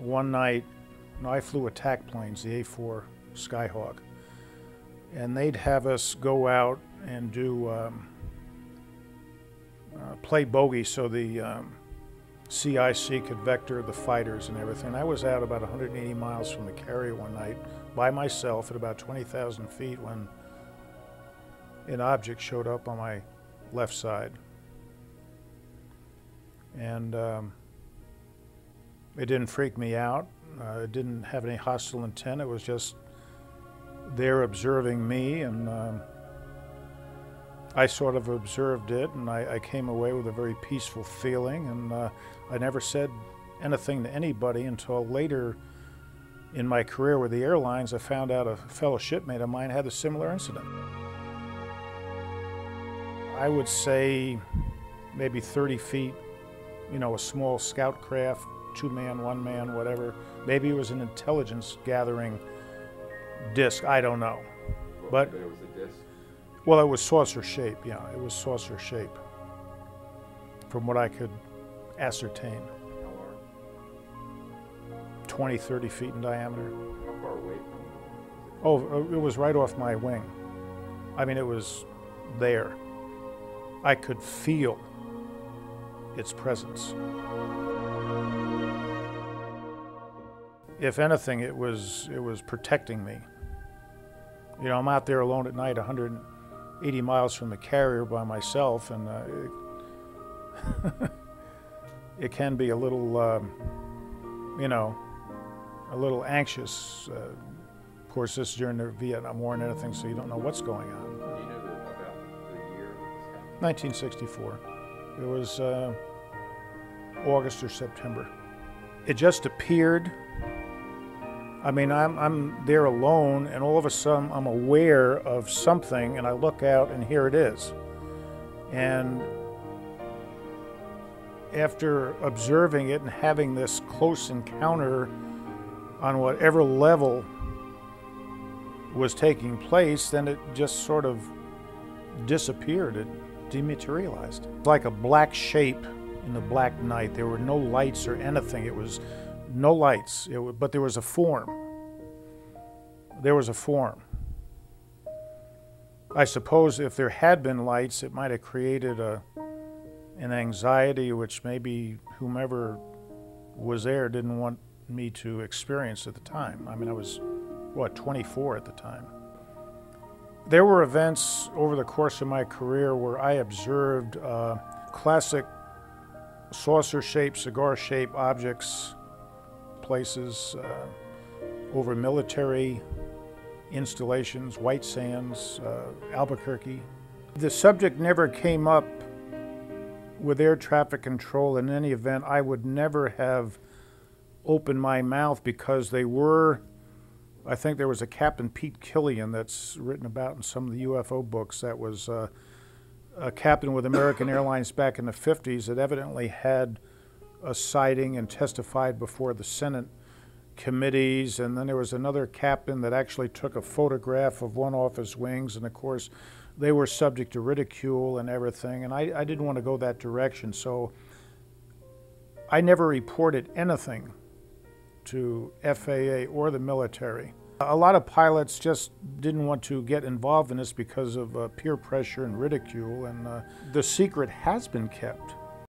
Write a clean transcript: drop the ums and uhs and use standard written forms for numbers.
one night, I flew attack planes, the A-4 Skyhawk, and they'd have us go out and do play bogey so the CIC could vector the fighters and everything. I was out about 180 miles from the carrier one night by myself at about 20,000 feet when an object showed up on my left side. And it didn't freak me out. It didn't have any hostile intent. It was just there observing me, and I sort of observed it, and I came away with a very peaceful feeling, and I never said anything to anybody until later in my career with the airlines. I found out a fellow shipmate of mine had a similar incident. I would say maybe 30 feet, you know, a small scout craft, 2-man, 1-man, whatever. Maybe it was an intelligence gathering disc, I don't know. But it was a disc? Well, it was saucer shape, yeah, it was saucer shape, from what I could ascertain. How large? 20, 30 feet in diameter. How far away from you? Oh, it was right off my wing. I mean, it was there. I could feel its presence. If anything, it was protecting me. You know, I'm out there alone at night, 180 miles from the carrier by myself, and it can be a little, you know, a little anxious. Of course, this is during the Vietnam War and everything, so you don't know what's going on. Do you know about the year that this happened? 1964. It was August or September. It just appeared. I mean, I'm there alone, and all of a sudden I'm aware of something, and I look out, and here it is. And after observing it and having this close encounter on whatever level was taking place, then it just sort of disappeared. It dematerialized. Like a black shape in the black night. There were no lights or anything. It was no lights, but there was a form. There was a form. I suppose if there had been lights, it might have created an anxiety which maybe whomever was there didn't want me to experience at the time. I mean, I was, what, 24 at the time. There were events over the course of my career where I observed classic saucer-shaped, cigar-shaped objects, places over military installations, White Sands, Albuquerque. The subject never came up with air traffic control. In any event, I would never have opened my mouth because they were, I think there was a Captain Pete Killian that's written about in some of the UFO books that was a captain with American Airlines back in the 50s that evidently had a sighting and testified before the Senate committees. And then there was another captain that actually took a photograph of one off his wings, and of course they were subject to ridicule and everything, and I didn't want to go that direction, so I never reported anything to FAA or the military. A lot of pilots just didn't want to get involved in this because of peer pressure and ridicule, and the secret has been kept.